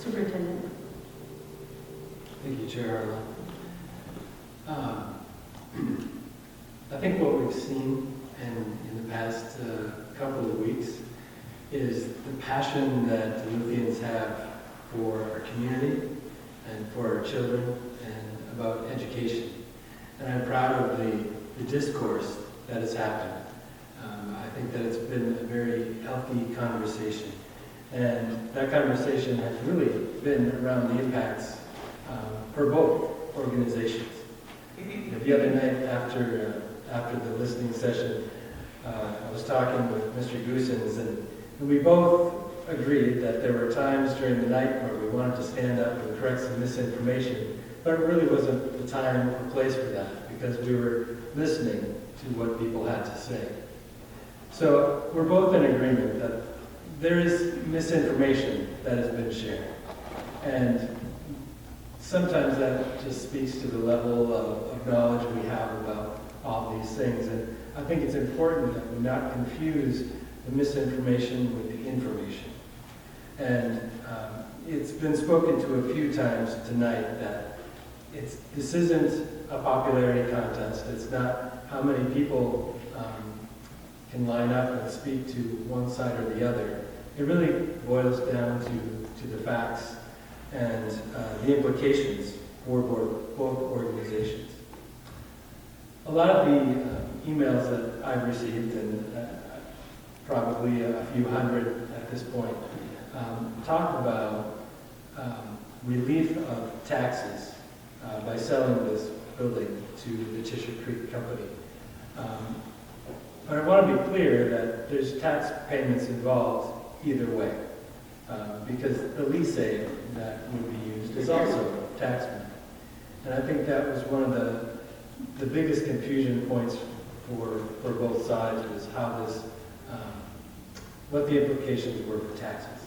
Superintendent. Thank you, Chair Arlen. I think what we've seen in the past couple of weeks is the passion that Duluthians have for our community and for our children and about education. And I'm proud of the discourse that has happened. I think that it's been a very healthy conversation. And that conversation has really been around the impacts for both organizations. The other night after the listening session, I was talking with Mr. Goosens, and we both agreed that there were times during the night where we wanted to stand up and correct some misinformation, but it really wasn't the time or place for that because we were listening to what people had to say. So we're both in agreement that there is misinformation that has been shared. And sometimes that just speaks to the level of knowledge we have about all these things. And I think it's important that we not confuse the misinformation with the information. And it's been spoken to a few times tonight that this isn't a popularity contest. It's not how many people can line up and speak to one side or the other. It really boils down to the facts and the implications for both organizations. A lot of the emails that I've received, and probably a few hundred at this point, talk about relief of taxes by selling this building to the Tisha Creek Company. But I want to be clear that there's tax payments involved either way, because the lease aid that would be used is also tax money. And I think that was one of the biggest confusion points for both sides, was how this, what the implications were for taxes.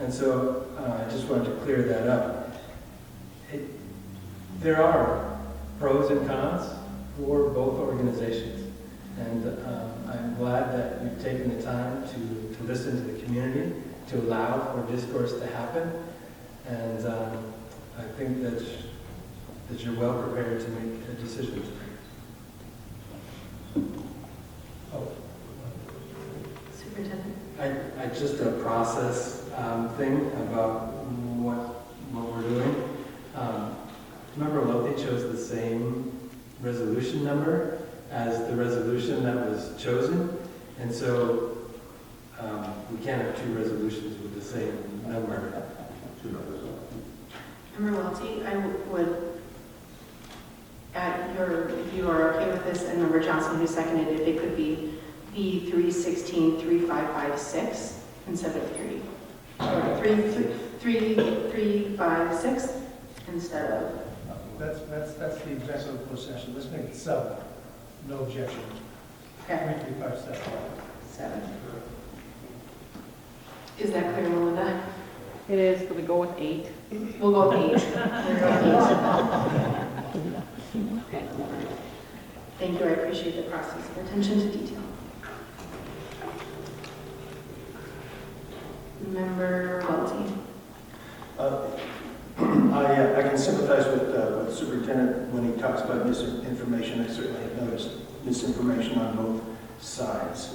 And so I just wanted to clear that up. There are pros and cons for both organizations. And I'm glad that you've taken the time to listen to the community, to allow for discourse to happen. And I think that you're well prepared to make a decision tonight. Oh. Superintendent. I just a process thing about what we're doing. Remember, Wealthy chose the same resolution number as the resolution that was chosen, and so we can't have two resolutions with the same number. Member Welty, I would, if you are okay with this, and Member Johnson, who seconded it, it could be B316-3556 instead of 3. Or 356 instead of. That's the executive closed session. Let's make it 7. No objection. Okay. 7. Is that clear, Melinda? It is. Can we go with 8? We'll go with 8. Okay. Thank you. I appreciate the process of attention to detail. Member Welty. I can sympathize with the superintendent when he talks about misinformation. I certainly have noticed misinformation on both sides,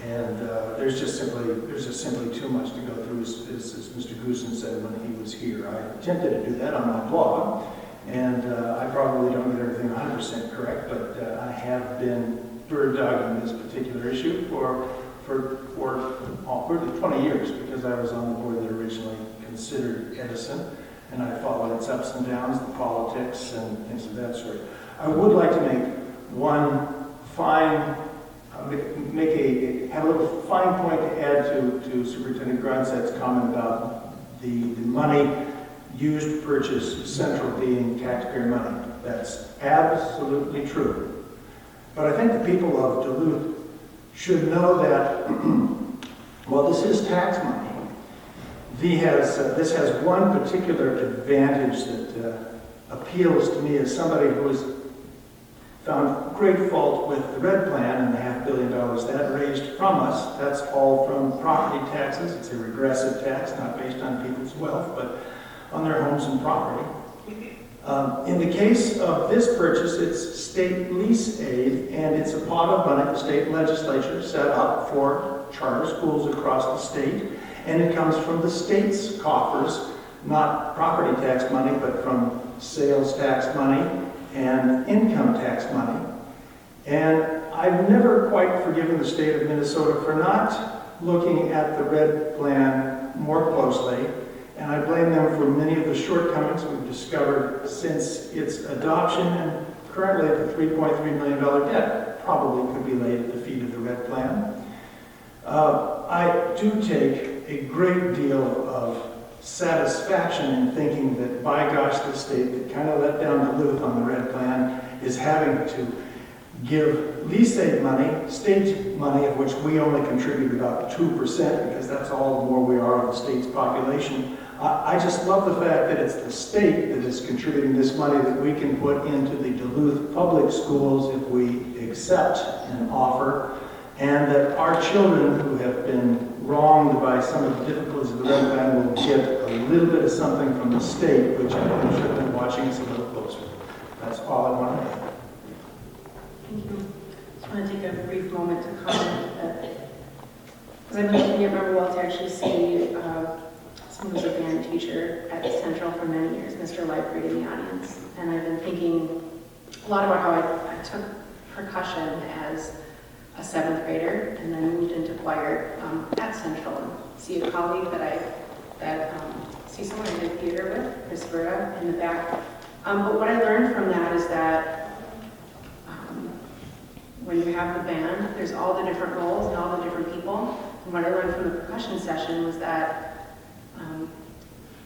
and there's just simply too much to go through, as Mr. Goosen said when he was here. I attempted to do that on my blog, and I probably don't get everything 100% correct, but I have been bird dogging this particular issue for 20 years, because I was on the board that originally considered Edison. And I follow its ups and downs, the politics and things of that sort. I would like to make one have a little fine point to add to Superintendent Grunstead's comment about the money used to purchase Central being taxpayer money. That's absolutely true. But I think the people of Duluth should know that, well, this is tax money. This has one particular advantage that appeals to me as somebody who is found great fault with the red plan and the $500 million that raised from us. That's all from property taxes. It's a regressive tax, not based on people's wealth, but on their homes and property. In the case of this purchase, it's state lease aid, and it's a pot of money the state legislature set up for charter schools across the state, and it comes from the state's coffers, not property tax money, but from sales tax money and income tax money. And I've never quite forgiven the state of Minnesota for not looking at the red plan more closely, and I blame them for many of the shortcomings we've discovered since its adoption, and currently the $3.3 million debt probably could be laid at the feet of the red plan. I do take a great deal of satisfaction in thinking that, by gosh, the state that kind of let down Duluth on the red plan is having to give lease aid money, state money, of which we only contribute about 2%, because that's all the more we are of the state's population. I just love the fact that it's the state that is contributing this money that we can put into the Duluth public schools if we accept an offer, and that our children who have been wronged by some of the difficulties of the red plan will get a little bit of something from the state, which I think should have been watching us a little closer. That's all I want to add. Thank you. Just want to take a brief moment to comment that, because I've been looking at Member Well to actually see someone who's a band teacher at Central for many years, Mr. Lightbreed, in the audience. And I've been thinking a lot about how I took percussion as a 7th grader and then moved into choir at Central. And see a colleague see someone I did theater with, Chris Berta, in the back. But what I learned from that is that when you have the band, there's all the different roles and all the different people. And what I learned from the percussion session was that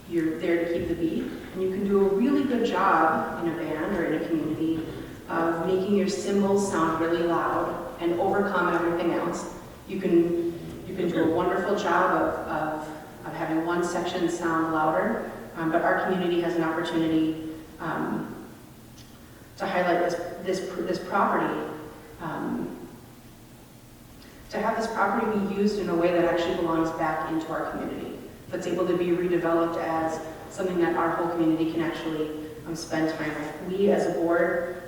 you're there to keep the beat, and you can do a really good job in a band or in a community of making your cymbals sound really loud and overcome everything else. You can do a wonderful job of having one section sound louder, but our community has an opportunity to highlight this property, to have this property be used in a way that actually belongs back into our community, that's able to be redeveloped as something that our whole community can actually spend time with. We as a board,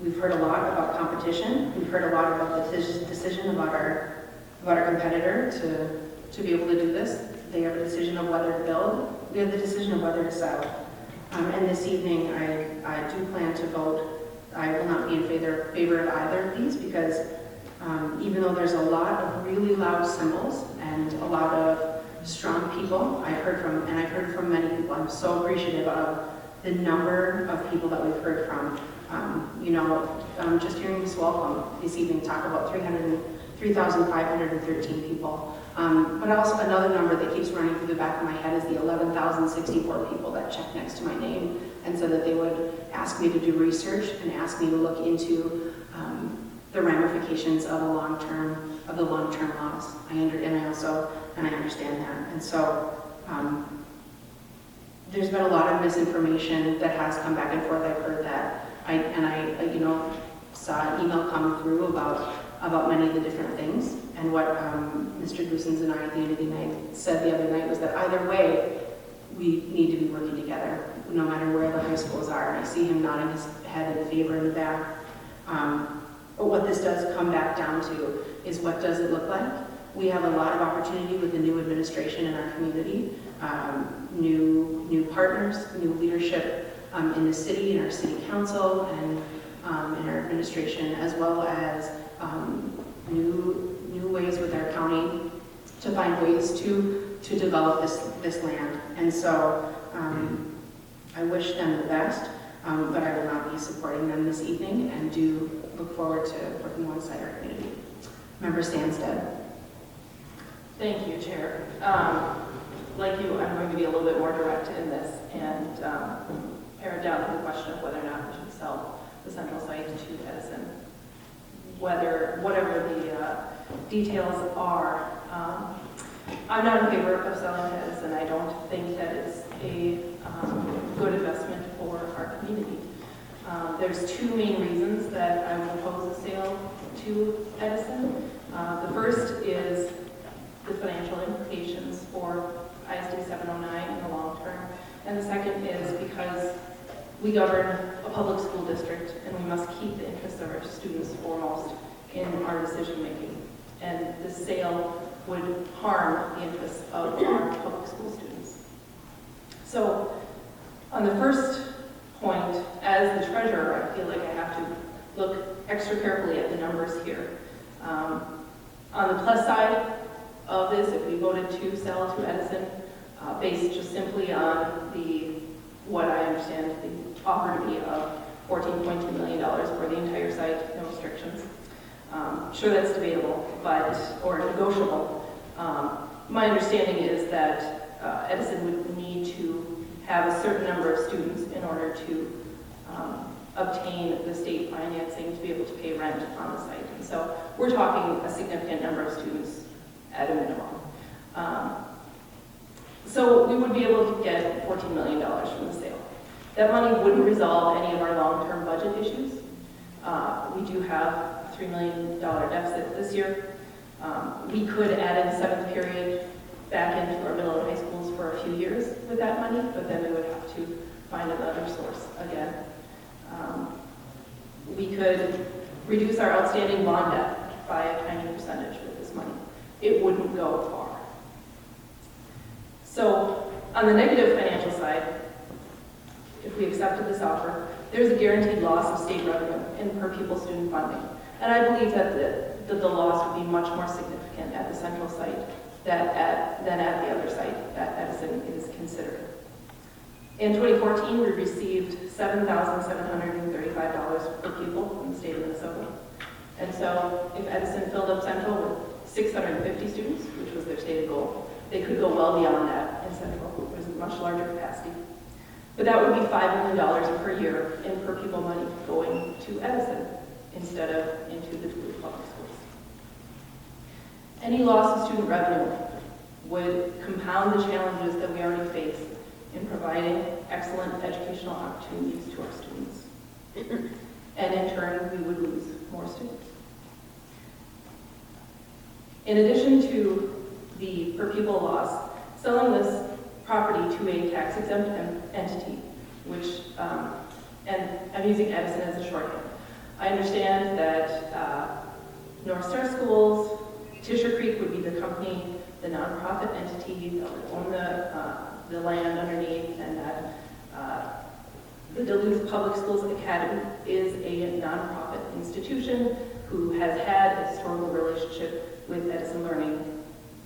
we've heard a lot about competition. We've heard a lot about the decision about our competitor to be able to do this. They have a decision of whether to build. We have the decision of whether to sell. And this evening, I do plan to vote. I will not be in favor of either of these, because even though there's a lot of really loud cymbals and a lot of strong people, I've heard from many people. I'm so appreciative of the number of people that we've heard from. Just hearing Ms. Welcome this evening talk about 3,513 people. But also another number that keeps running through the back of my head is the 11,064 people that checked next to my name and said that they would ask me to do research and ask me to look into the ramifications of the long-term loss. I understand that. And so there's been a lot of misinformation that has come back and forth. I've heard that. I saw an email come through about many of the different things. And what Mr. Goosens and I at the end of the night said the other night was that either way, we need to be working together, no matter where the high schools are. And I see him nodding his head in favor in the back. But what this does come back down to is, what does it look like? We have a lot of opportunity with the new administration in our community, new partners, new leadership in the city, in our city council, and in our administration, as well as new ways with our county to find ways to develop this land. And so I wish them the best, but I will not be supporting them this evening, and do look forward to working alongside our community. Member Sandsted. Thank you, Chair. Like you, I'm going to be a little bit more direct in this and pare down to the question of whether or not we should sell the central site to Edison. Whatever the details are, I'm not in favor of selling to Edison. I don't think that it's a good investment for our community. There's two main reasons that I would oppose a sale to Edison. The first is the financial implications for ISD 709 in the long term. And the second is because we govern a public school district and we must keep the interests of our students foremost in our decision making. And the sale would harm the interests of our public school students. So on the first point, as the treasurer, I feel like I have to look extra carefully at the numbers here. On the plus side of this, if we voted to sell to Edison, based just simply on what I understand the offer to be of $14.2 million for the entire site, no restrictions. Sure, that's debatable, or negotiable. My understanding is that Edison would need to have a certain number of students in order to obtain the state financing to be able to pay rent on the site. And so we're talking a significant number of students at a minimum. So we would be able to get $14 million from the sale. That money wouldn't resolve any of our long-term budget issues. We do have a $3 million deficit this year. We could add in seventh period back into our middle and high schools for a few years with that money, but then we would have to find another source again. We could reduce our outstanding bond debt by a tiny percentage with this money. It wouldn't go far. So on the negative financial side, if we accepted this offer, there's a guaranteed loss of state revenue in per pupil student funding. And I believe that the loss would be much more significant at the central site than at the other site that Edison is considering. In 2014, we received $7,735 per pupil in the state of Minnesota. And so if Edison filled up Central with 650 students, which was their stated goal, they could go well beyond that in Central. There's a much larger capacity. But that would be $5 million per year in per pupil money going to Edison instead of into the Duluth public schools. Any loss of student revenue would compound the challenges that we already face in providing excellent educational opportunities to our students. And in turn, we would lose more students. In addition to the per pupil loss, selling this property to a tax-exempt entity, which, and I'm using Edison as a shorthand. I understand that North Star Schools, Tisher Creek would be the company, the nonprofit entity that would own the land underneath, and that the Duluth Public Schools Academy is a nonprofit institution who has had a historical relationship with Edison Learning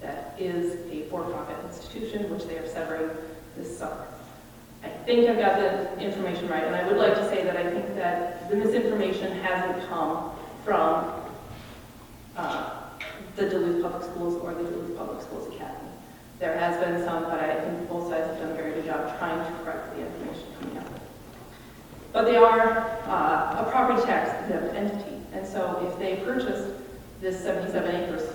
that is a for-profit institution, which they are severing this summer. I think I've got the information right, and I would like to say that I think that the misinformation hasn't come from the Duluth Public Schools or the Duluth Public Schools Academy. There has been some, but I think both sides have done a very good job trying to correct the information coming out. But they are a property tax exempt entity, and so if they purchased this 77 acres,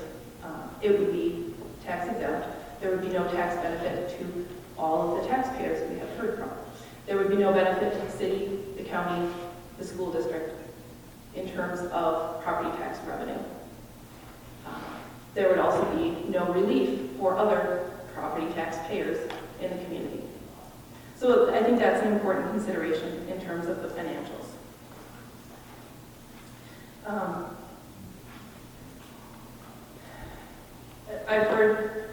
it would be tax exempt. There would be no tax benefit to all of the taxpayers we have heard from. There would be no benefit to the city, the county, the school district in terms of property tax revenue. There would also be no relief for other property taxpayers in the community. So I think that's an important consideration in terms of the financials.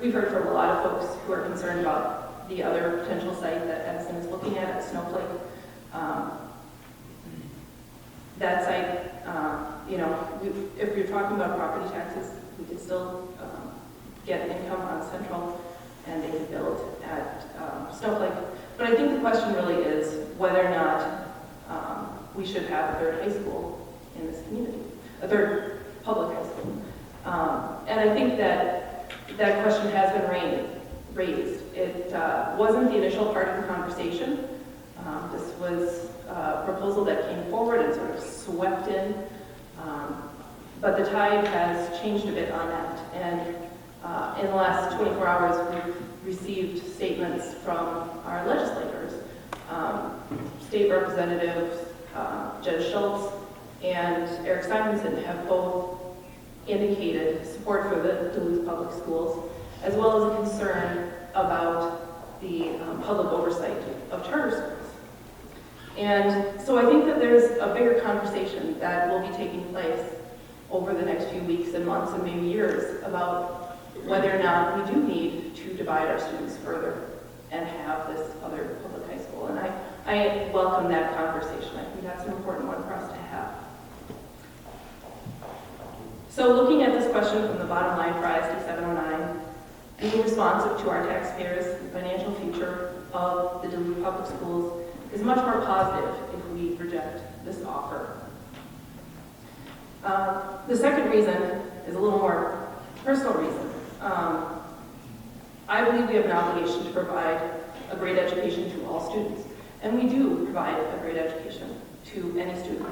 We've heard from a lot of folks who are concerned about the other potential site that Edison is looking at Snowflake. That site, if you're talking about property taxes, we could still get income on Central, and they could build at Snowflake. But I think the question really is whether or not we should have a third high school in this community, a third public high school. And I think that question has been raised. It wasn't the initial part of the conversation. This was a proposal that came forward and sort of swept in. But the tide has changed a bit on that. And in the last 24 hours, we've received statements from our legislators State Representatives Jen Schultz and Eric Simonson have both indicated support for the Duluth Public Schools, as well as a concern about the public oversight of charter schools. And so I think that there's a bigger conversation that will be taking place over the next few weeks and months and maybe years about whether or not we do need to divide our students further and have this other public high school. And I welcome that conversation. I think that's an important one for us to have. So looking at this question from the bottom line for ISD 709, being responsive to our taxpayers, the financial future of the Duluth Public Schools is much more positive if we reject this offer. The second reason is a little more personal reason. I believe we have an obligation to provide a great education to all students, and we do provide a great education to any student.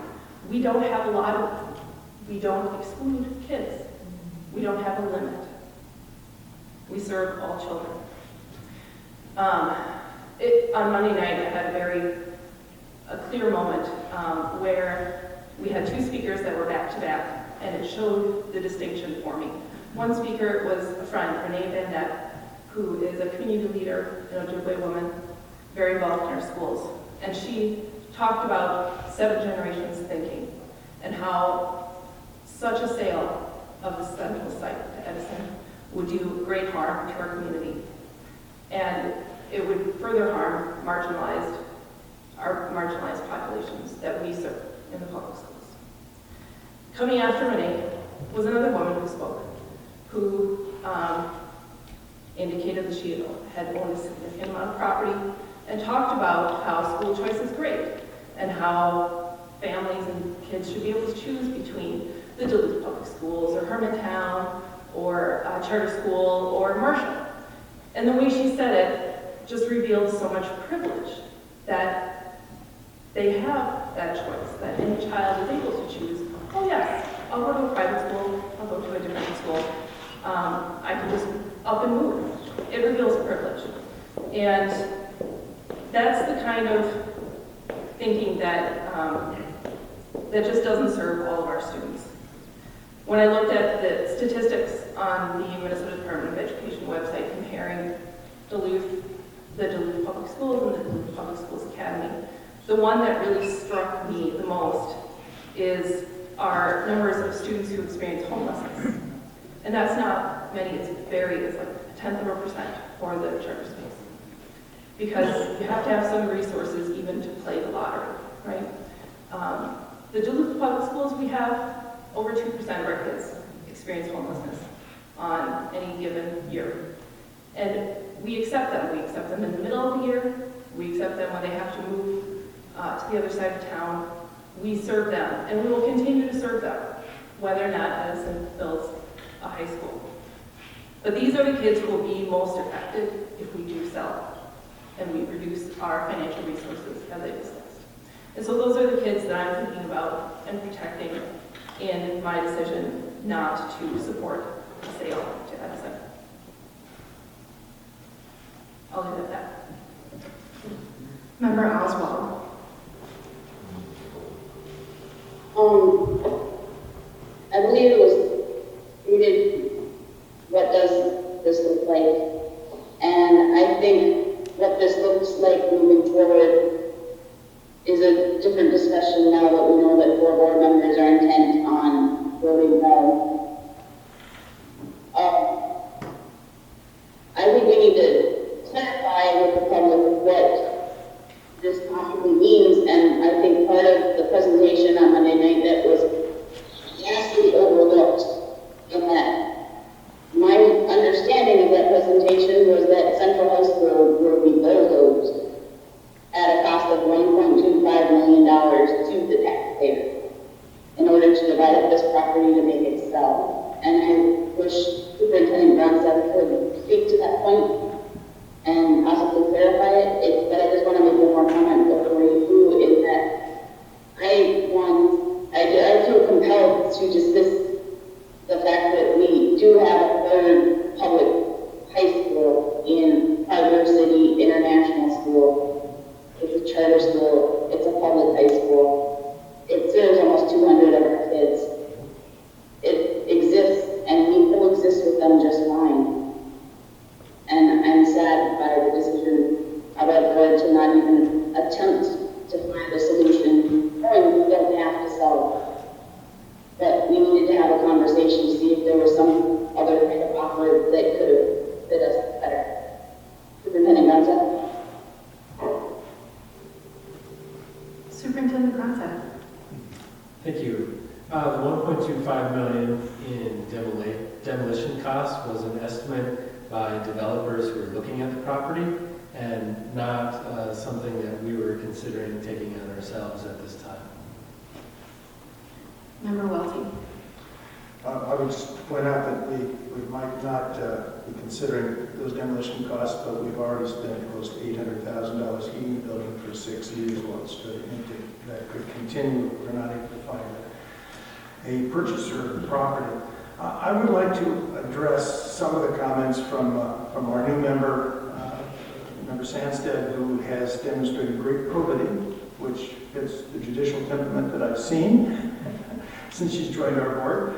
We don't have a lot of them. We don't exclude kids. We don't have a limit. We serve all children. On Monday night, I had a clear moment where we had two speakers that were back to back, and it showed the distinction for me. One speaker was a friend, Renee Van Neck, who is a community leader, an Ojibwe woman, very involved in our schools. And she talked about 7 generations thinking and how such a sale of the central site to Edison would do great harm to our community. And it would further harm our marginalized populations that we serve in the public schools. Coming after Renee was another woman who spoke, who indicated that she had owned a significant amount of property and talked about how school choice is great and how families and kids should be able to choose between the Duluth Public Schools or Hermantown or charter school or Marshall. And the way she said it just revealed so much privilege that they have that choice, that any child is able to choose, oh yes, I'll go to a private school, I'll go to a different school. I can just up and move. It reveals privilege. And that's the kind of thinking that that just doesn't serve all of our students. When I looked at the statistics on the Minnesota Department of Education website comparing the Duluth Public Schools and the Duluth Public Schools Academy, the one that really struck me the most is our numbers of students who experience homelessness. And that's not many, it's like 0.1% for the charter schools. Because you have to have some resources even to play the lottery, right? The Duluth Public Schools, we have over 2% of our kids experience homelessness on any given year. And we accept them. We accept them in the middle of the year. We accept them when they have to move to the other side of town. We serve them, and we will continue to serve them, whether or not Edison builds a high school. But these are the kids who will be most affected if we do sell and we reduce our financial resources as I discussed. And so those are the kids that I'm thinking about and protecting in my decision not to support the sale to Edison. I'll leave it at that. Member Oswald. I believe it was stated, what does this look like? And I think what this looks like moving forward is a different discussion now that we know that 4 board members are intent on voting no. I think we need to clarify with the public what this possibly means, and I think part of the presentation on Monday night that was vastly overlooked in that my understanding of that presentation was that Central High School will be bulldozed at a cost of $1.25 million to the taxpayer in order to divide up this property to make it sell. And I wish Superintendent Bronseth could speak to that point and possibly clarify it. But I just want to make one more comment before you do, is that I feel compelled to dismiss the fact that we do have a 3rd public high school in Harbor City International School. It's a some other kind of offer that could have fit us better. Superintendent Garza? Superintendent Gronseth. Thank you. The 1.25 million in demolition costs was an estimate by developers who were looking at the property and not something that we were considering taking on ourselves at this time. Member Welty. I would just point out that we might not be considering those demolition costs, but we've already spent close to $800,000 heating the building for 6 years while it's stood empty. That could continue if we're not able to find a purchaser of the property. I would like to address some of the comments from our new member, Member Sandstead, who has demonstrated great probity, which fits the judicial temperament that I've seen since she's joined our board.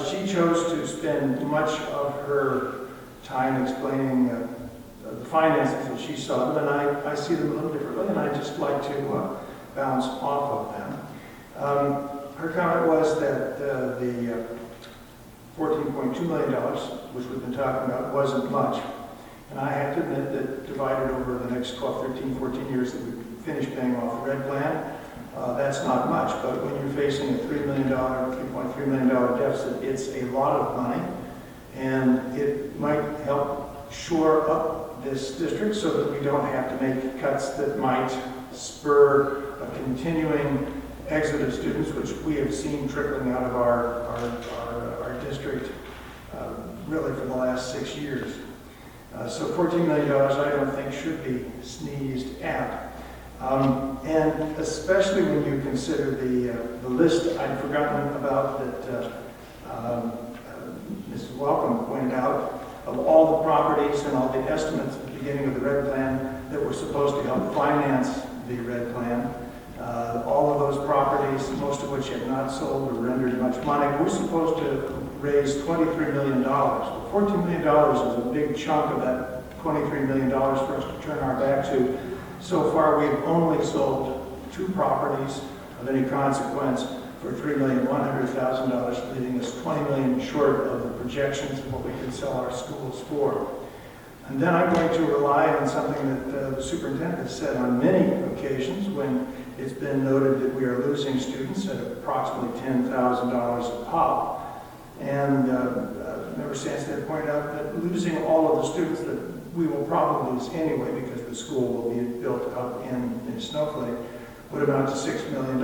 She chose to spend much of her time explaining the finances that she saw them, and I see them a little differently, and I'd just like to bounce off of them. Her comment was that the $14.2 million, which we've been talking about, wasn't much. And I have to admit that divided over the next 12, 13, 14 years that we finish paying off the red plan, that's not much. But when you're facing a $3.3 million deficit, it's a lot of money. And it might help shore up this district so that we don't have to make cuts that might spur a continuing exit of students, which we have seen trickling out of our district really for the last 6 years. So $14 million I don't think should be sneezed at. And especially when you consider the list I'd forgotten about that Mrs. Welcome pointed out of all the properties and all the estimates at the beginning of the red plan that were supposed to help finance the red plan. All of those properties, most of which have not sold or rendered much money, we're supposed to raise $23 million. Well, $14 million is a big chunk of that $23 million for us to turn our back to. So far, we've only sold 2 properties of any consequence for $3,100,000, leaving us $20 million short of the projections of what we could sell our schools for. And then I'm going to rely on something that the superintendent has said on many occasions when it's been noted that we are losing students at approximately $10,000 a pop. And Member Sandstead pointed out that losing all of the students that we will probably lose anyway because the school will be built up in Snowflake would amount to $6 million.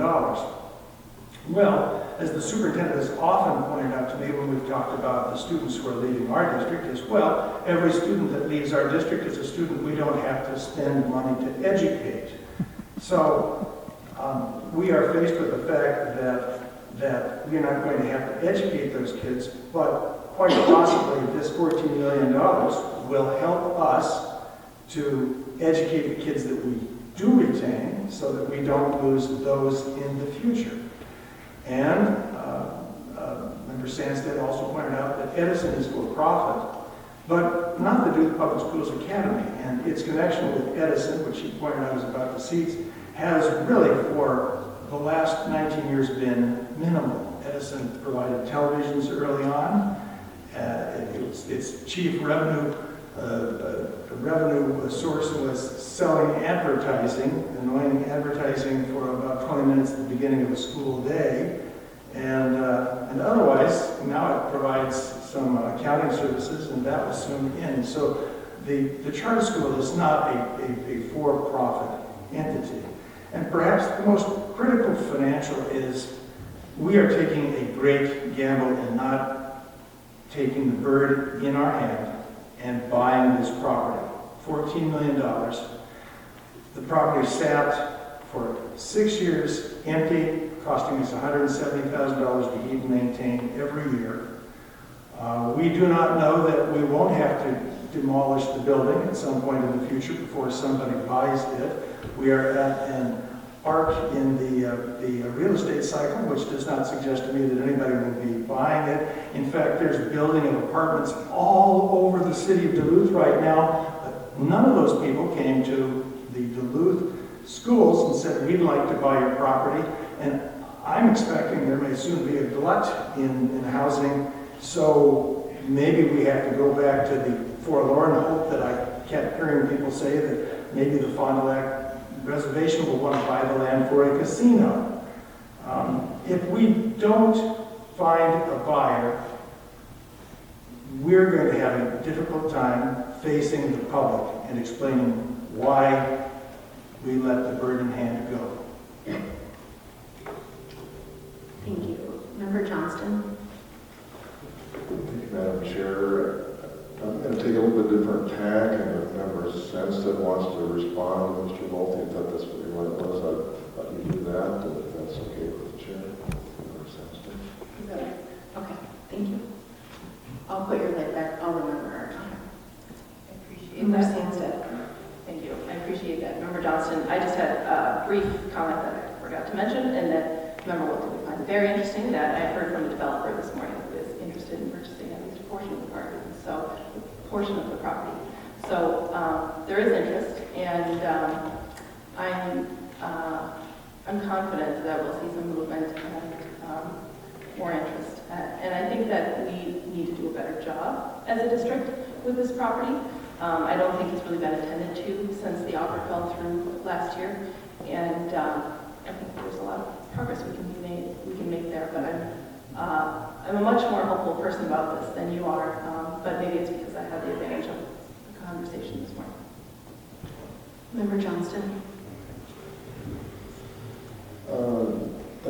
Well, as the superintendent has often pointed out to me when we've talked about the students who are leaving our district as well, every student that leaves our district is a student we don't have to spend money to educate. So we are faced with the fact that we're not going to have to educate those kids, but quite possibly this $14 million will help us to educate the kids that we do retain so that we don't lose those in the future. And Member Sandstead also pointed out that Edison is for profit, but not the Duluth Public Schools Academy. And its connection with Edison, which he pointed out is about the seats, has really for the last 19 years been minimal. Edison provided televisions early on. Its chief revenue source was selling advertising, annoying advertising for about 20 minutes at the beginning of a school day. And otherwise, now it provides some accounting services, and that was soon in. So the charter school is not a for-profit entity. And perhaps the most critical financial is we are taking a great gamble in not taking the bird in our hand and buying this property. $14 million. The property sat for 6 years empty, costing us $170,000 to heat and maintain every year. We do not know that we won't have to demolish the building at some point in the future before somebody buys it. We are at an arc in the real estate cycle, which does not suggest to me that anybody will be buying it. In fact, there's building of apartments all over the city of Duluth right now, but none of those people came to the Duluth schools and said, we'd like to buy your property. And I'm expecting there may soon be a glut in housing So maybe we have to go back to the forlorn hope that I kept hearing people say, that maybe the Fond du Lac Reservation will want to buy the land for a casino. If we don't find a buyer, we're going to have a difficult time facing the public and explaining why we let the bird in hand go. Thank you. Member Johnston? Thank you, Madam Chair. I'm going to take a little bit different tack, and if Member Sandsted wants to respond to Mr. Nolte, if that's really what it was, I'd let you do that, and if that's okay with the Chair. Member Sandsted. Okay, thank you. I'll put your light back, I'll remember our time. I appreciate Member that. Sandsted? Thank you. I appreciate that. Member Johnston, I just had a brief comment that I forgot to mention, and that Member Wilson would find very interesting that I heard from a developer this morning who is interested in purchasing at least a portion of the park, so a portion of the property. So there is interest, and I'm confident that we'll see some movement and more interest. And I think that we need to do a better job as a district with this property. I don't think it's really been attended to since the offer fell through last year, and I think there's a lot of progress we can make there. But I'm a much more hopeful person about this than you are. But maybe it's because I had the advantage of the conversation this morning. Member Johnston?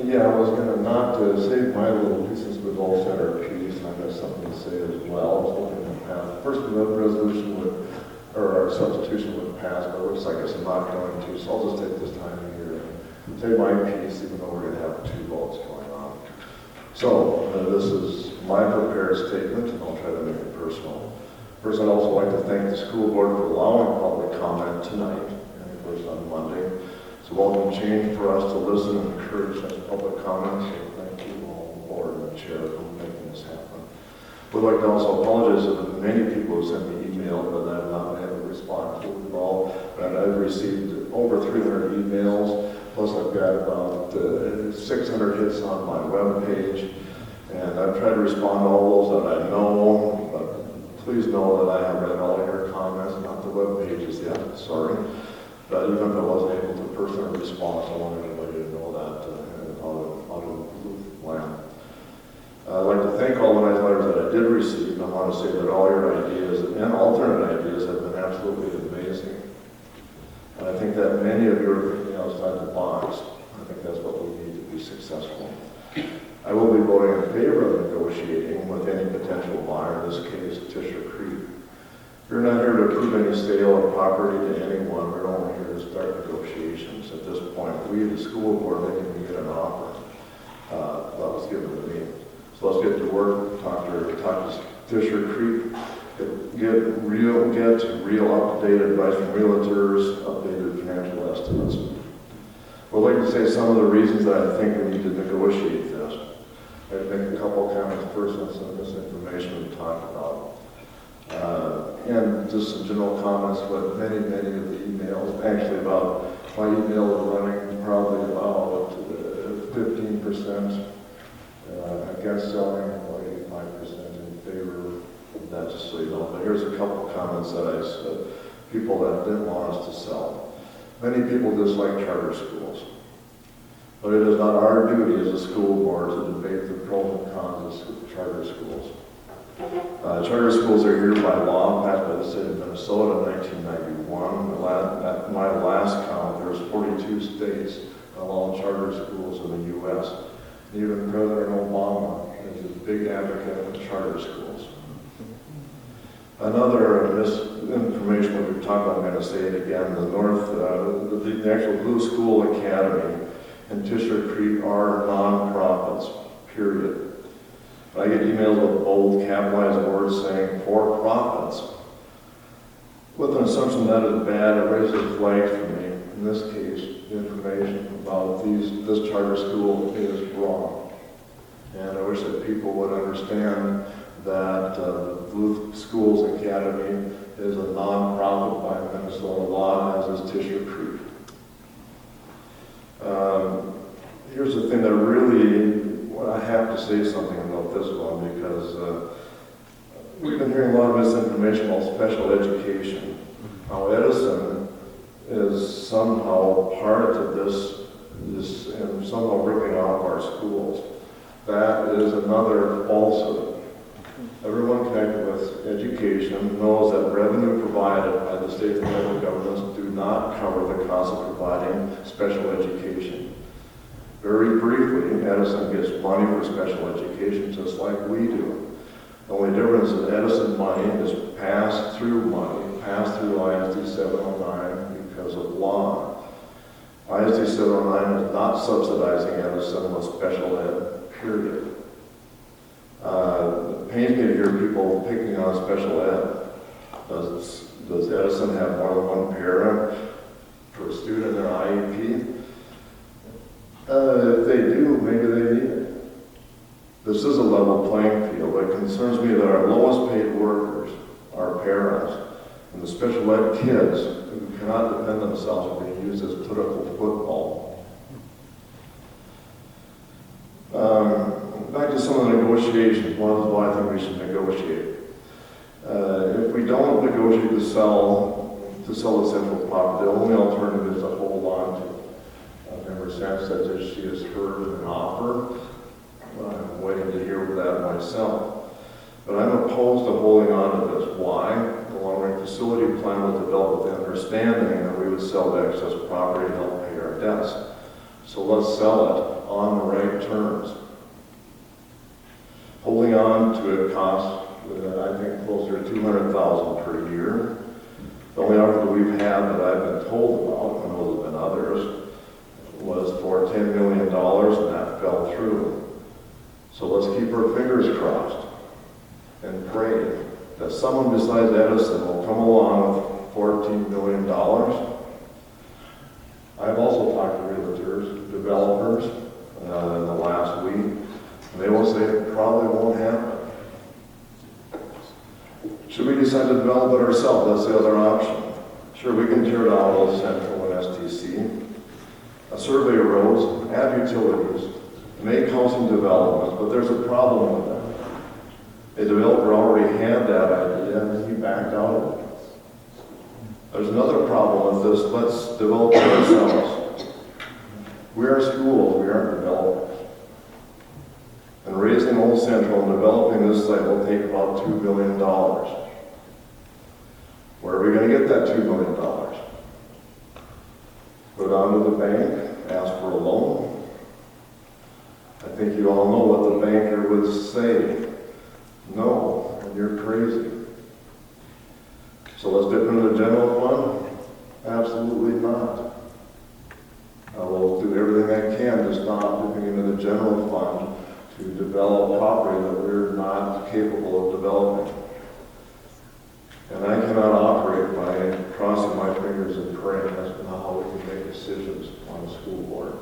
Yeah, I was going to not save my little piece since we've all said our piece, and I've got something to say as well. I was looking at the path. First, the resolution would, or our substitution would pass, but it looks like it's not going to, so I'll just take this time here and say my piece, even though we're going to have 2 votes going on. So, this is my prepared statement, and I'll try to make it personal. First, I'd also like to thank the school board for allowing public comment tonight, and of course on Monday. It's a welcome change for us to listen and encourage such public comments, so thank you all, the board and the chair, for making this happen. Would like to also apologize to the many people who sent me email, but I've not been able to respond to them all. But I've received over 300 emails, plus I've got about 600 hits on my webpage, and I've tried to respond to all those that I know, but please know that I have read all your comments, not the web pages yet, sorry. But even if I wasn't able to personally respond, I want everybody to know that out of Duluth land. I'd like to thank all the nice letters that I did receive, and I want to say that all your ideas and alternate ideas have been absolutely amazing. And I think that many of you are thinking outside the box. I think that's what we need to be successful. I will be voting in favor of negotiating with any potential buyer, in this case, Tisher Creek. We're not here to approve any sale of property to anyone. We're only here to start negotiations. At this point, we, the school board, they can get an offer that was given to me. So let's get to work, talk to Tisher Creek, get real up-to-date advice from realtors, updated financial estimates. I'd like to say some of the reasons that I think we need to negotiate this. I'd make a couple comments first on some of this information we've talked about. And just some general comments with many of the emails, actually about my email is running probably about 15% against selling, about 85% in favor of that, just so you know. But here's a couple of comments that I said, people that didn't want us to sell. Many people dislike charter schools, but it is not our duty as a school board to debate the pros and cons of charter schools. Charter schools are here by law, passed by the state of Minnesota in 1991. At my last count, there's 42 states allowing charter schools in the U.S. Even President Obama is a big advocate of charter schools. Another misinformation we've talked about, I'm going to say it again, the actual Blue School Academy and Tisher Creek are nonprofits, period. I get emails with bold capitalized words saying for profits. With an assumption that is bad, it raises flags for me. In this case, the information about this charter school is wrong. And I wish that people would understand that Duluth Schools Academy is a non-profit by Minnesota law, as is Tisher Creek. Here's the thing that really, I have to say something about about this one because we've been hearing a lot of misinformation about special education. How Edison is somehow part of this and somehow ripping off our schools. That is another falsehood. Everyone connected with education knows that revenue provided by the state and federal governments do not cover the cost of providing special education. Very briefly, Edison gets money for special education just like we do. The only difference is Edison money is pass-through money, passed through ISD 709 because of law. ISD 709 is not subsidizing Edison with special ed, period. It pains me to hear people picking on special ed. Does Edison have more than one parent for a student in an IEP? If they do, maybe they need it. This is a level playing field. It concerns me that our lowest paid workers, our parents, and the special ed kids who cannot defend themselves are being used as political football. Back to some of the negotiations. One is why I think we should negotiate. If we don't negotiate to sell the central property, the only alternative is to hold on to. Member Sam said that she has heard an offer. I'm waiting to hear that myself. But I'm opposed to holding on to this. Why? The long-range facility plan was developed with the understanding that we would sell the excess property to help pay our debts. So let's sell it on the right terms. Holding on to it costs, I think, closer to $200,000 per year. The only offer that we've had that I've been told about, and those have been others, was for $10 million, and that fell through. So let's keep our fingers crossed and pray that someone besides Edison will come along with $14 million. I've also talked to realtors, developers in the last week, and they will say it probably won't happen. Should we decide to develop it ourselves? That's the other option. Sure, we can tear down Old Central and STC, a survey of roads, add utilities, make housing developments, but there's a problem with that. A developer already had that idea and he backed out of it. There's another problem with this. Let's develop it ourselves. We are schools, we aren't developers. And raising Old Central and developing this site will take about $2 million. Where are we going to get that $2 million? Go down to the bank, ask for a loan. I think you all know what the banker would say. No, and you're crazy. So let's dip into the general fund? Absolutely not. I will do everything I can to stop dipping into the general fund to develop property that we're not capable of developing. And I cannot operate by crossing my fingers and praying. That's not how we can make decisions on the school board.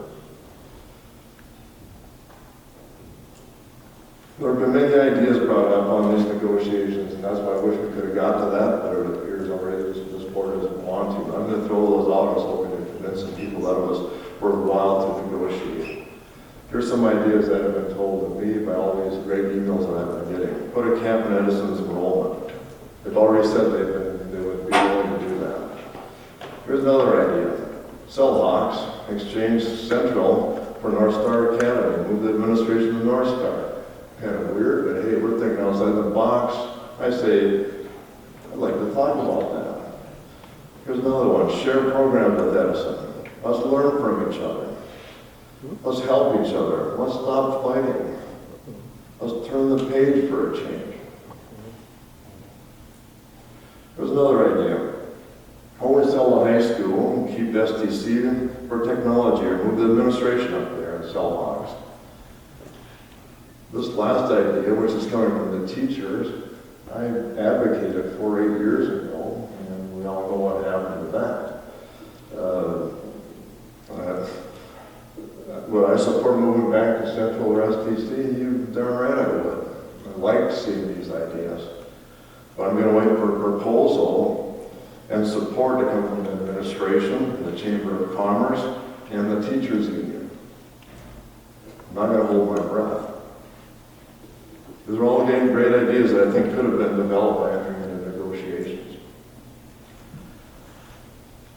There have been many ideas brought up on these negotiations, and that's why I wish we could have got to that, but it appears already this board doesn't want to. I'm going to throw those out. I was hoping to convince some people that it was worthwhile to negotiate. Here's some ideas that have been told to me by all these great emails that I've been getting. Put a cap in Edison's enrollment. They've already said they would be willing to do that. Here's another idea. Sell Hawks, exchange Central for North Star Academy, move the administration to North Star. Kind of weird, but hey, we're thinking outside the box. I say, I'd like to talk about that. Here's another one. Share programs with Edison. Let's learn from each other. Let's help each other. Let's stop fighting. Let's turn the page for a change. Here's another idea. Always sell the high school and keep STC for technology, or move the administration up there and sell Hawks. This last idea, which is coming from the teachers, I advocated for 8 years ago, and we all know what happened with that. Would I support moving back to Central or STC? You darn right I would. I like seeing these ideas. But I'm going to wait for a proposal and support to come from the administration, the Chamber of Commerce, and the teachers union. I'm not going to hold my breath. These are all again great ideas that I think could have been developed by entering into negotiations.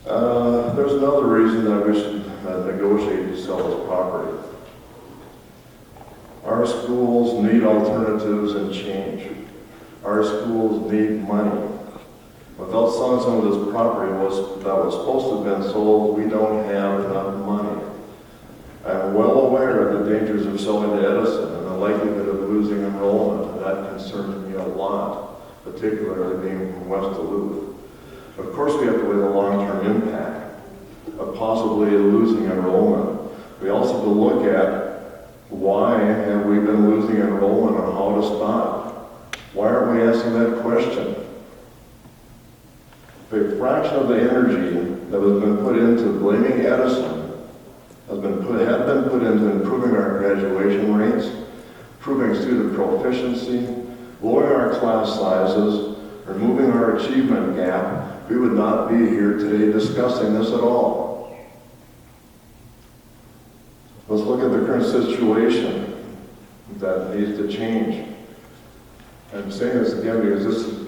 There's another reason that we should negotiate to sell this property. Our schools need alternatives and change. Our schools need money. Without selling some of this property that was supposed to have been sold, we don't have enough money. I'm well aware of the dangers of selling to Edison and the likelihood of losing enrollment, and that concerns me a lot, particularly being from West Duluth. Of course, we have to weigh the long-term impact of possibly losing enrollment. We also have to look at why have we been losing enrollment and how to stop. Why aren't we asking that question? A fraction of the energy that has been put into blaming Edison had been put into improving our graduation rates, improving student proficiency, lowering our class sizes, removing our achievement gap, we would not be here today discussing this at all. Let's look at the current situation that needs to change. I'm saying this again because this is,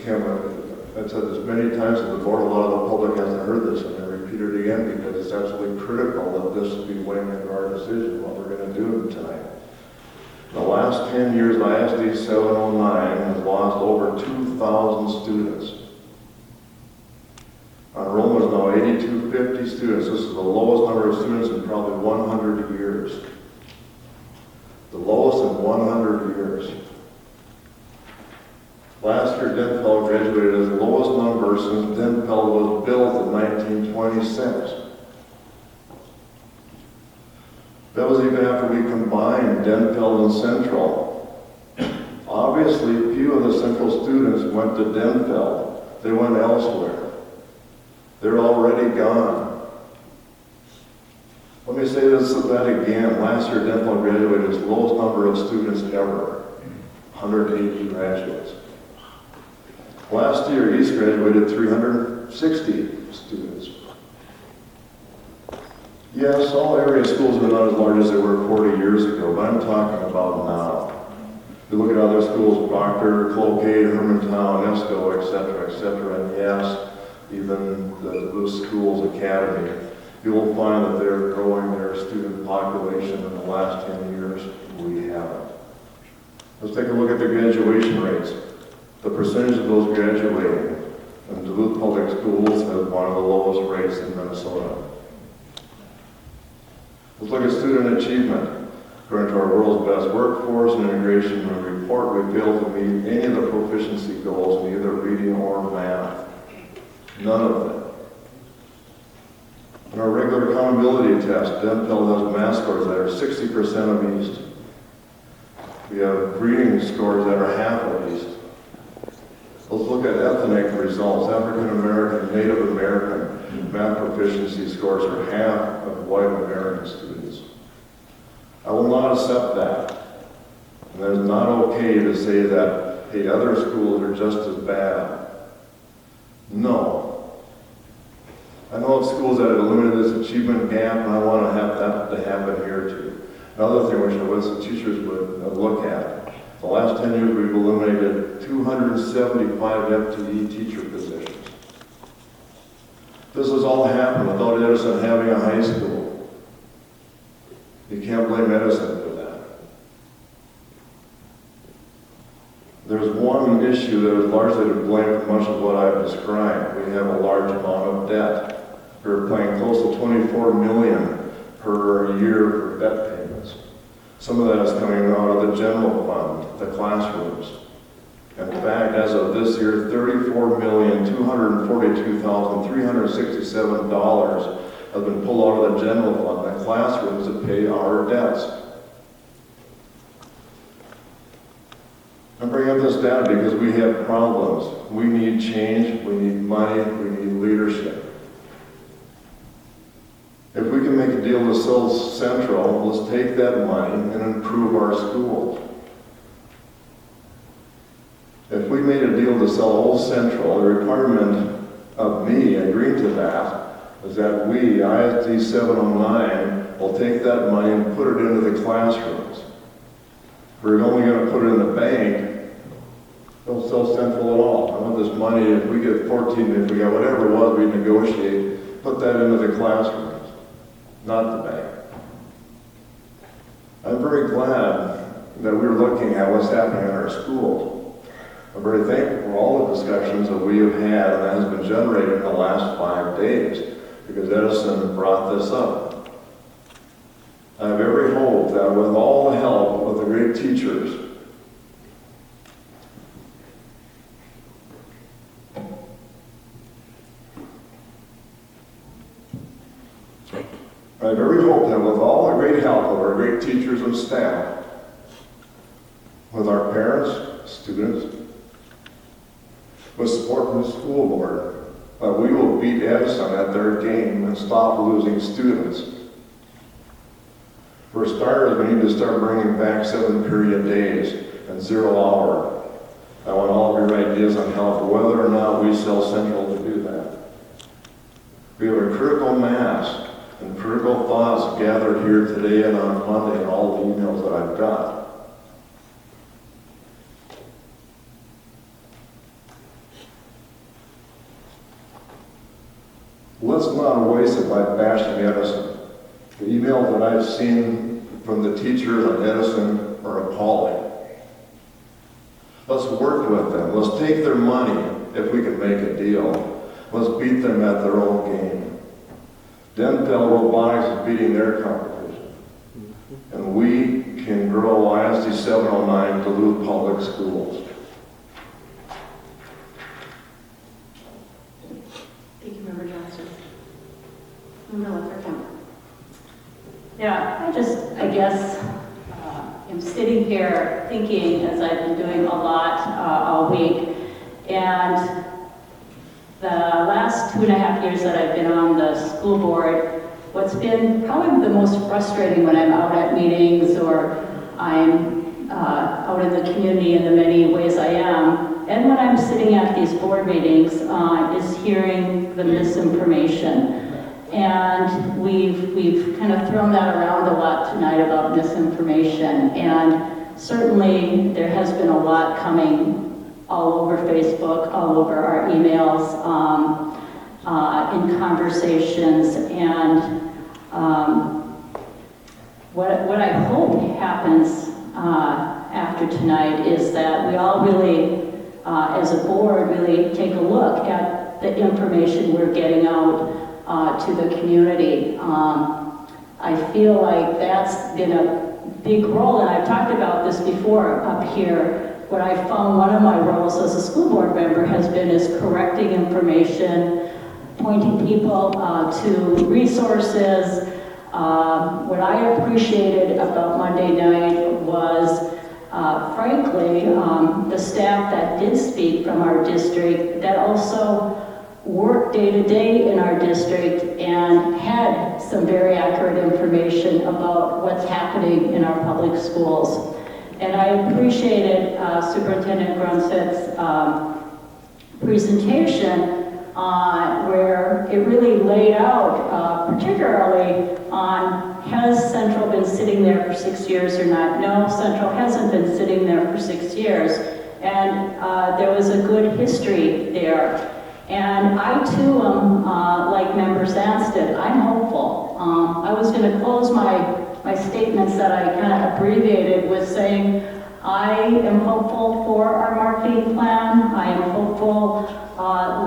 I've said this many times to the board, a lot of the public hasn't heard this, and I repeat it again because it's absolutely critical that this be weighing into our decision what we're going to do tonight. In the last 10 years, ISD 709 has lost over 2,000 students. Our enrollment is now 8,250 students. This is the lowest number of students in probably 100 years. The lowest in 100 years. Last year, Denfeld graduated as the lowest number since Denfeld was built in 1926. That was even after we combined Denfeld and Central. Obviously, few of the Central students went to Denfeld. They went elsewhere. They're already gone. Let me say that again. Last year, Denfeld graduated as the lowest number of students ever, 180 graduates. Last year, East graduated 360 students. Yes, all area schools are not as large as they were 40 years ago, but I'm talking about now. If you look at other schools, Proctor, Cloquet, Hermantown, Esco, etc., and yes, even the Duluth Schools Academy, you will find that they're growing their student population in the last 10 years. We haven't. Let's take a look at the graduation rates. The percentage of those graduating in Duluth Public Schools has one of the lowest rates in Minnesota. Let's look at student achievement. According to our World's Best Workforce and Integration Report, we failed to meet any of the proficiency goals in either reading or math. None of them. In our regular accountability test, Denfeld has math scores that are 60% of East. We have reading scores that are half of East. Let's look at ethnic results. African American, Native American math proficiency scores are half of white American students. I will not accept that. And it's not okay to say that, hey, other schools are just as bad. No. I know of schools that have eliminated this achievement gap, and I want to have that to happen here too. Another thing which I wish the teachers would look at. The last 10 years, we've eliminated 275 FTE teacher positions. This has all happened without Edison having a high school. You can't blame Edison for that. There's one issue that is largely to blame for much of what I've described. We have a large amount of debt. We're paying close to $24 million per year for debt payments. Some of that is coming out of the general fund, the classrooms. In fact, as of this year, $34,242,367 has been pulled out of the general fund, the classrooms, to pay our debts. I'm bringing up this data because we have problems. We need change, we need money, we need leadership. If we can make a deal to sell Central, let's take that money and improve our schools. If we made a deal to sell Old Central, the requirement of me agreeing to that is that we, ISD 709, will take that money and put it into the classrooms. We're only going to put it in the bank, 14, if we got whatever it was, we negotiate, put that into the classrooms, not the bank. I'm very glad that we're looking at what's happening in our schools. I'm very thankful for all the discussions that we have had, and that has been generated in the last 5 days, because Edison brought this up. I have every hope that with all the help of the great teachers, I have every hope that with all the great help of our great teachers and staff, with our parents, students, with support from the school board, that we will beat Edison at their game and stop losing students. For starters, we need to start bringing back 7-period days and 0 hour. I want all of your ideas on how, whether or not we sell Central to do that. We have a critical mass and critical thoughts gathered here today and on Monday and all the emails that I've got. Let's not waste it by bashing Edison. The emails that I've seen from the teachers on Edison are appalling. Let's work with them. Let's take their money if we can make a deal. Let's beat them at their own game. Dental Robotics is beating their competition. And we can grow ISD 709 Duluth Public Schools. Thank you, Member Johnson. Member Lefferkamp. Yeah, I guess, am sitting here thinking, as I've been doing a lot all week, and the last 2.5 years that I've been on the school board, what's been probably the most frustrating when I'm out at meetings or I'm out in the community in the many ways I am, and when I'm sitting at these board meetings, is hearing the misinformation. And we've kind of thrown that around a lot tonight about misinformation. And certainly there has been a lot coming all over Facebook, all over our emails, in conversations. And what I hope happens after tonight is that we all really, as a board, really take a look at the information we're getting out to the community. I feel like that's been a big role, and I've talked about this before up here. What I found one of my roles as a school board member has been is correcting information, pointing people to resources. What I appreciated about Monday night was, frankly, the staff that did speak from our district that also worked day to day in our district and had some very accurate information about what's happening in our public schools. And I appreciated Superintendent Grunstead's presentation where it really laid out, particularly on has Central been sitting there for 6 years or not? No, Central hasn't been sitting there for 6 years. And there was a good history there. And I too am, like Member Zanstead, I'm hopeful. I was going to close my statements that I kind of abbreviated with saying, I am hopeful for our marketing plan. I am hopeful,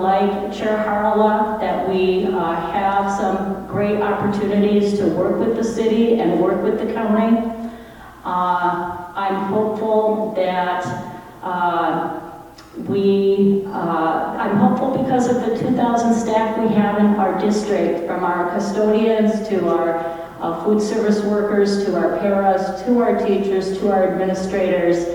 like Chair Harala, that we have some great opportunities to work with the city and work with the county. I'm hopeful that I'm hopeful because of the 2,000 staff we have in our district, from our custodians to our food service workers, to our paras, to our teachers, to our administrators.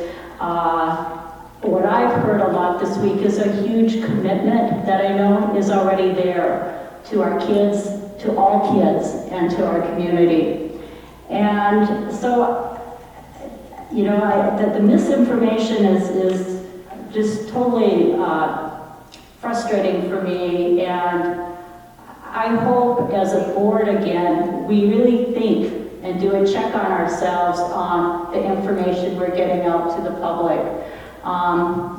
What I've heard a lot this week is a huge commitment that I know is already there to our kids, to all kids, and to our community. And so, you know, the misinformation is just totally frustrating for me, and I hope as a board again, we really think and do a check on ourselves on the information we're getting out to the public.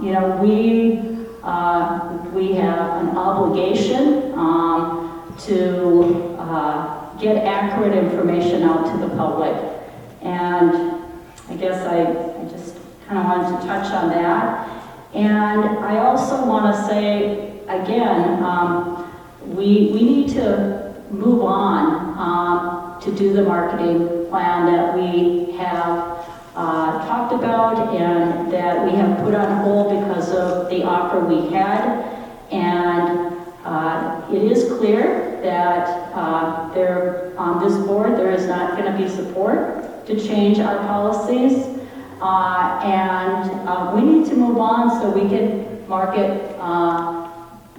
You know, we we have an obligation to get accurate information out to the public. And I guess I just kind of wanted to touch on that. And I also want to say, again, we need to move on to do the marketing plan that we have talked about and that we have put on hold because of the offer we had. And it is clear that on this board there is not going to be support to change our policies. And we need to move on so we can market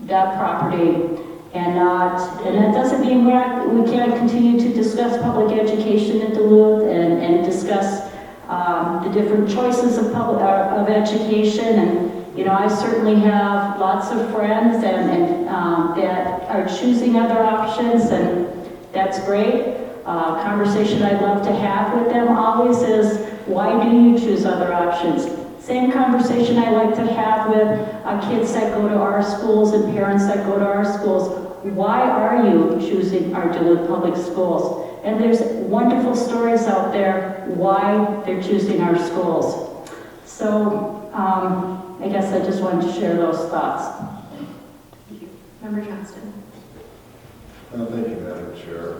that property and that doesn't mean we can't continue to discuss public education in Duluth and discuss the different choices of education. And, you know, I certainly have lots of friends and that are choosing other options, and that's great. Conversation I'd love to have with them always is, why do you choose other options? Same conversation I like to have with kids that go to our schools and parents that go to our schools. Why are you choosing our Duluth Public Schools? And there's wonderful stories out there why they're choosing our schools. So I guess I just wanted to share those thoughts. Thank you. Member Johnston. Thank you, Madam Chair.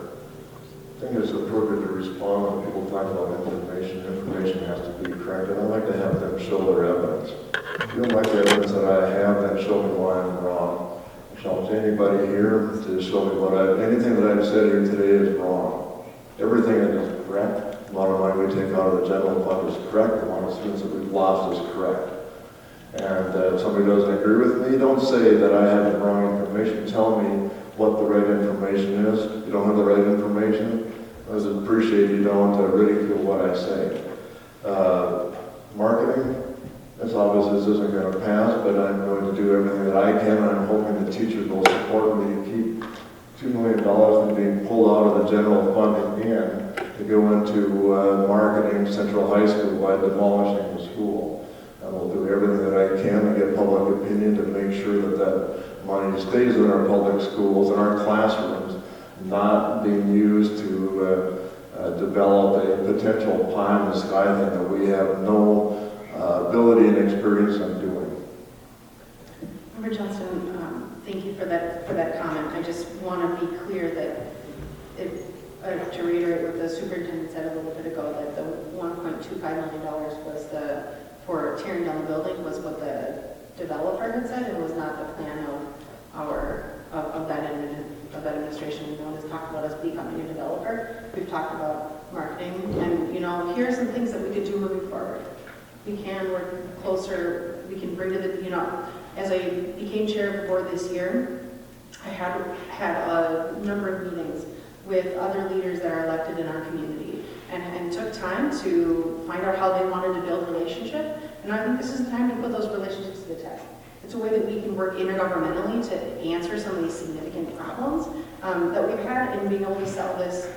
I think it's appropriate to respond when people talk about information. Information has to be correct, and I like to have them show their evidence. If you don't like the evidence that I have, then show me why I'm wrong. I challenge anybody here to show me anything that I've said here today is wrong. Everything that is correct. The amount of money we take out of the general fund is correct. The amount of students that we've lost is correct. And if somebody doesn't agree with me, don't say that I have the wrong information. Tell me what the right information is. If you don't have the right information, I would appreciate you don't ridicule what I say. Marketing, it's obvious this isn't going to pass, but I'm going to do everything that I can, and I'm hoping the teachers will support me to keep $2 million from being pulled out of the general fund again to go into marketing Central High School by demolishing the school. And we'll do everything that I can to get public opinion to make sure that that money stays in our public schools and our classrooms, not being used to develop a potential pie in the sky thing that we have no ability and experience in doing. Member Johnston, thank you for that comment. I just want to be clear that to reiterate what the superintendent said a little bit ago, that the $1.25 million was for tearing down the building was what the developer had said. It was not the plan of that administration. No one has talked about us becoming a developer. We've talked about marketing, and, you know, here are some things that we could do moving forward. We can work closer. We can bring to the, you know, as I became chair of the board this year, I had a number of meetings with other leaders that are elected in our community, and took time to find out how they wanted to build relationship. And I think this is the time to put those relationships to the test. It's a way that we can work intergovernmentally to answer some of these significant problems that we've had in being able to sell this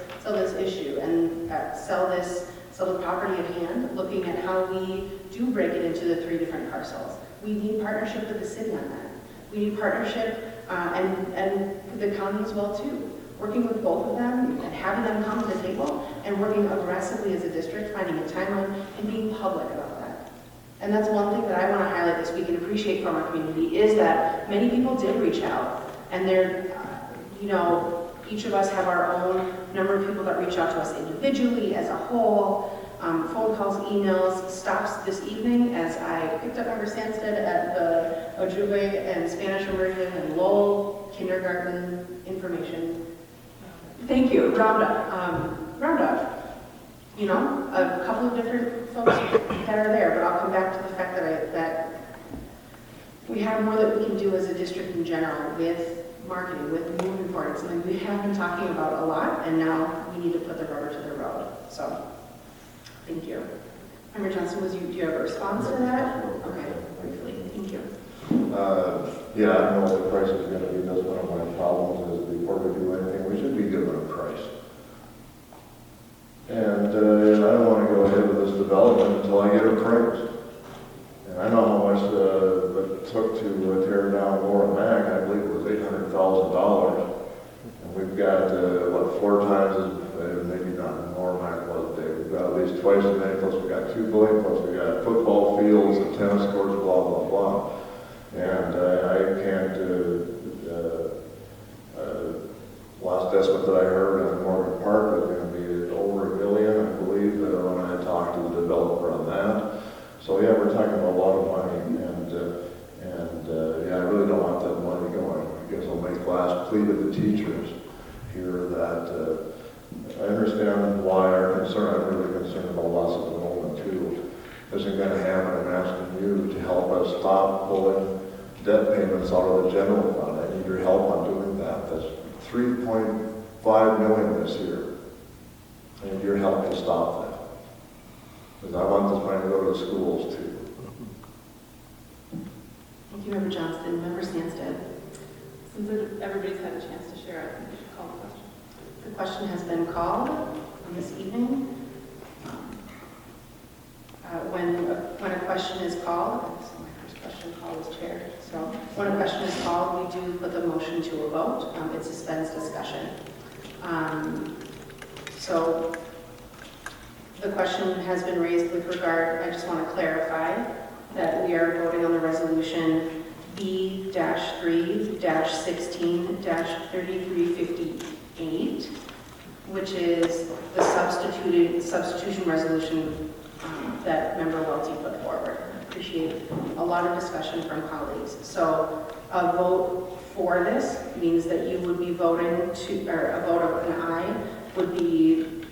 issue and sell the property at hand, looking at how we do break it into the 3 different parcels. We need partnership with the city on that. We need partnership and with the county as well too. Working with both of them and having them come to the table and working aggressively as a district, finding a timeline and being public about that. And that's one thing that I want to highlight this week and appreciate from our community is that many people did reach out, and they're, you know, each of us have our own number of people that reach out to us individually, as a whole, phone calls, emails, stops this evening as I picked up Member Sandsted at the Ojibwe and Spanish Immersion and Lowell kindergarten information. Thank you, Roundup. You know, a couple of different folks that are there, but I'll come back to the fact that we have more that we can do as a district in general with marketing, with moving forward. It's something we have been talking about a lot, and now we need to put the rubber to the road. So, thank you. Member Johnson, do you have a response to that? Okay, briefly, thank you. Yeah, I don't know what the price is going to be. That's one of my problems is before we do anything, we should be given a price. And I don't want to go ahead with this development until I get a price. And I know how much the took to tear down Laura Mac, I believe it was $800,000. And we've got, 4 times, maybe not Laura Mac was there. We've got at least twice as many, plus we've got 2 buildings, plus we've got football fields and tennis courts, blah, blah, blah. And I can't, last estimate that I heard on Morgan Park was going to be over $1 million, I believe, when I talked to the developer on that. So yeah, we're talking about a lot of money, and yeah, I really don't want that money going. I guess I'll make last plea to the teachers here that I understand why our concern. I'm really concerned about loss of enrollment too. Isn't going to happen. I'm asking you to help us stop pulling debt payments out of the general fund. I need your help on doing that. That's $3.5 million this year. I need your help to stop that. Because I want this money to go to schools too. Thank you, Member Johnston. Member Sandsted. Since everybody's had a chance to share, I think we should call the question. The question has been called on this evening. When a question is called, this is my first question called as chair, so when a question is called, we do put the motion to a vote. It suspends discussion. So the question has been raised with regard, I just want to clarify that we are voting on the resolution B-3-16-3358, which is the substitution resolution that Member Welty put forward. I appreciate a lot of discussion from colleagues. So a vote for this means that you would be voting to, or a vote of an aye would be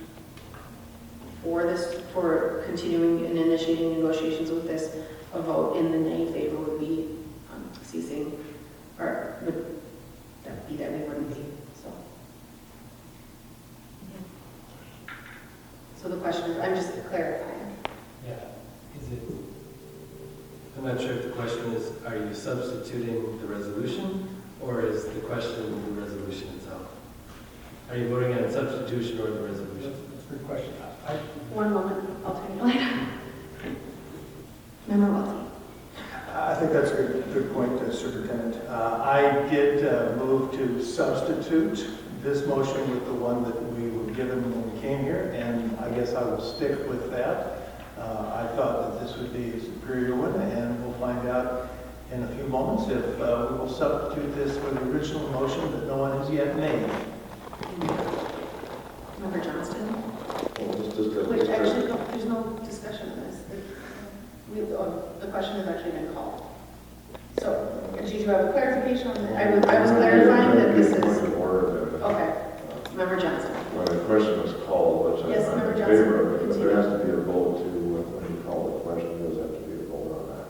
for this, for continuing and initiating negotiations with this. A vote in the nay favor would be ceasing, or would that be that we wouldn't be. So the question is, I'm just clarifying. Yeah, is it, I'm not sure if the question is, are you substituting the resolution, or is the question the resolution itself? Are you voting on substitution or the resolution? That's a good question. One moment, I'll take it later. Member Welty. I think that's a good point, Superintendent. I did move to substitute this motion with the one that we were given when we came here, and I guess I will stick with that. I thought that this would be a superior one, and we'll find out in a few moments if we will substitute this for the original motion that no one has yet made. Member Johnston. Well, Wait, actually, no, there's no discussion on this. The question has actually been called. So, did you have a clarification on that? I was clarifying that this is... Okay. Member Johnson. When a question is called, which Yes, I'm Member in Johnson, favor of, but continue. there has to be a vote to, when you call the question, there does have to be a vote on that.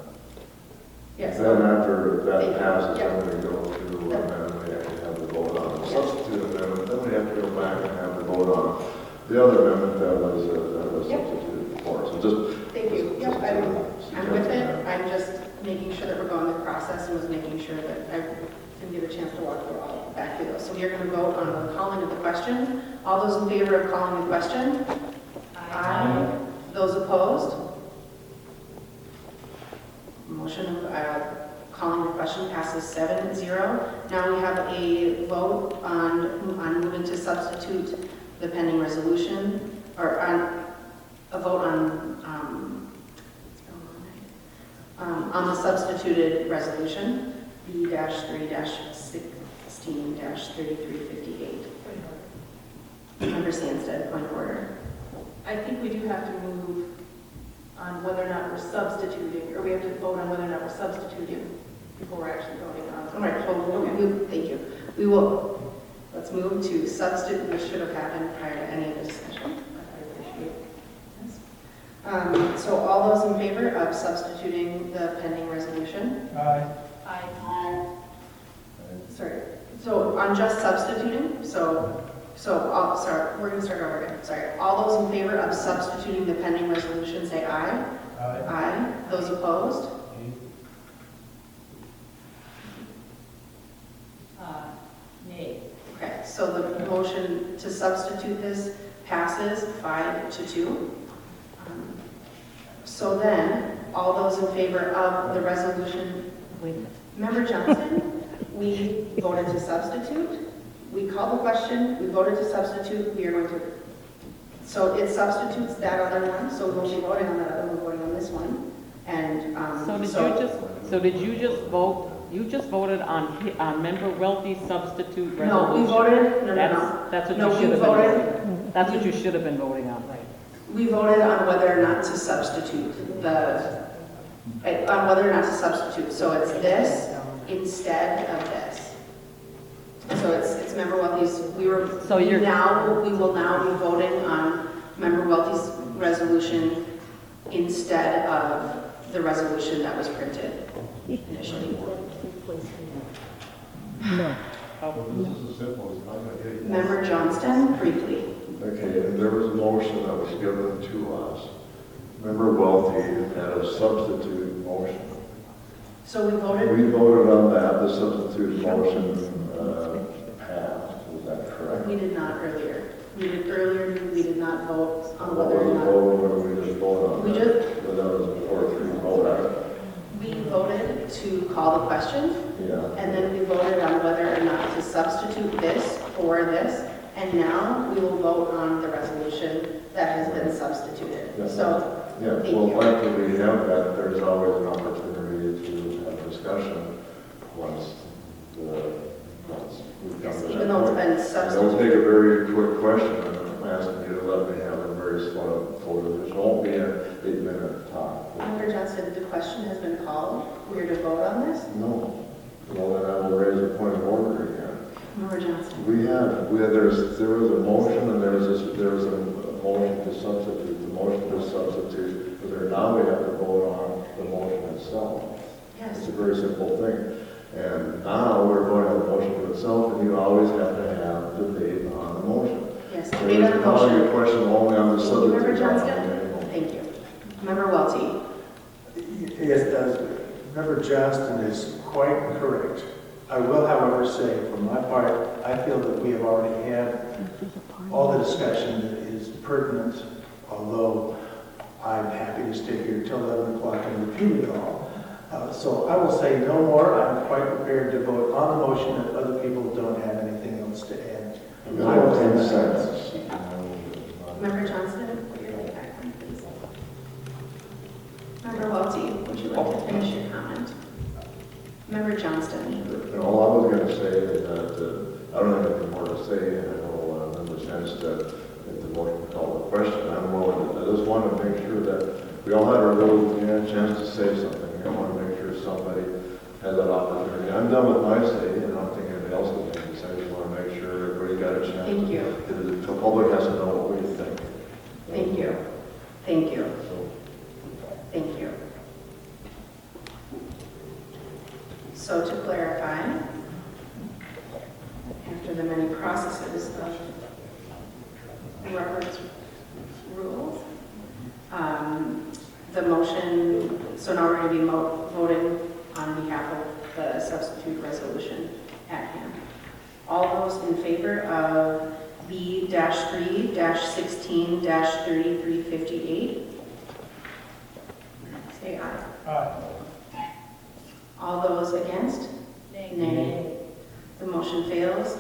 Yes. Then after that Thank you. passes, Yep. then we go to amendment, we actually have the vote on the substitute amendment, then we have to go back and have the vote on the other amendment that was Yep. substituted before. So just. Thank you. just Yep, I'm with it. that. I'm just making sure that we're going the process and was making sure that I didn't get a chance to walk through all back through those. So we are going to vote on the calling of the question. All those in favor of calling the question? Aye. Those opposed? Motion of calling the question passes 7-0. Now we have a vote on moving to substitute the pending resolution, or on a vote on the substituted resolution, B-3-16-3358. Member Sandsted, point of order. I think we do have to move on whether or not we're substituting, or we have to vote on whether or not we're substituting before we're actually voting on. All right, thank you. We will, let's move to substitute, which should have happened prior to any of this discussion. I appreciate this. So all those in favor of substituting the pending resolution? Aye. Aye. Sorry, so on just substituting, sorry, we're going to start over again. Sorry, all those in favor of substituting the pending resolution, say aye. Aye. Aye. Those opposed? Nay. Okay, so the motion to substitute this passes 5-2. So then, all those in favor of the resolution Wait a minute. Member Johnson, we voted to substitute. We called the question, we voted to substitute, we are going to, so it substitutes that other one, so we won't be voting on that other one, we're voting on this one. And, So did you just vote, you just voted on member Welty's substitute resolution? No, we voted, no. That's what No, you should we have been voted- voting. That's what you should have been voting on, right? We voted on whether or not to substitute on whether or not to substitute. So it's this instead of this. So it's Member Welty's, we will now be voting on Member Welty's resolution instead of the resolution that was printed initially. This is as simple as I'm going to get you. Member Johnston, briefly. Okay, and there was a motion that was given to us. Member Welty had a substitute motion. So we voted, We voted on that, the substitute motion passed, is that correct? we did not earlier. We did not vote on What whether was or the not. vote, what did we just vote on? We just- But that was before three vote, We voted to call the question, yeah. and then we voted on whether or not to substitute this for this, and now we will vote on the resolution that has been substituted. Yeah. So, Yeah, Thank well, you. after we have that, there's always an opportunity to have discussion once we've done that. even though it's been And I'll substituted, take a very quick question, and I'm asking you to let me have a very slow photo. It won't be an 8-minute talk. Member Johnson, the question has been called. We are to vote on this. No. Well, then I will raise a point of order again. Member Johnson. There was a motion and there was a motion to substitute. The motion to substitute, but now we have to vote on the motion itself. It's Yes. a very simple thing. And now we're going on the motion to itself, and you always have to have debate on the motion. Yes. So Debate you on the can call motion. your question only on the Thank you, substitute. Member Johnston. not on the motion. Thank you. Member Welty. Yes, Member Johnston is quite correct. I will, however, say, from my part, I feel that we have already had all the discussion that is pertinent, although I'm happy to stay here till 11 o'clock and repeat it all. So I will say no more. I'm quite prepared to vote on the motion if other people don't have anything else to add. I'm going to 10 seconds. Member Johnston, put your hand back on, please. Member Welty, would you like to finish your comment? Member Johnston. And all I was going to say is that I don't have anything more to say, and I know in the sense that if the motion called the question, I'm willing to, I just want to make sure that we all had our little chance to say something. I want to make sure somebody has that opportunity. I'm done with my say, and I don't think anybody else will think this. I just want to make sure everybody got a chance. Thank you. The public has to know what we think. Thank you. Thank you. So, Thank you. So to clarify, after the many processes of Robert's rules, the motion, so now we're going to be voting on behalf of the substitute resolution at hand. All those in favor of B-3-16-3358, say aye. Aye. All those against? Nay. The motion fails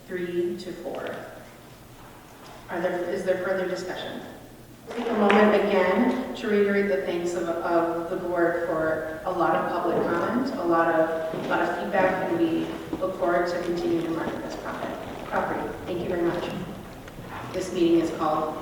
3-4. Is there further discussion? Take a moment again to reiterate the thanks of the board for a lot of public comment, a lot of feedback, and we look forward to continuing to market this property. Thank you very much. This meeting is adjourned.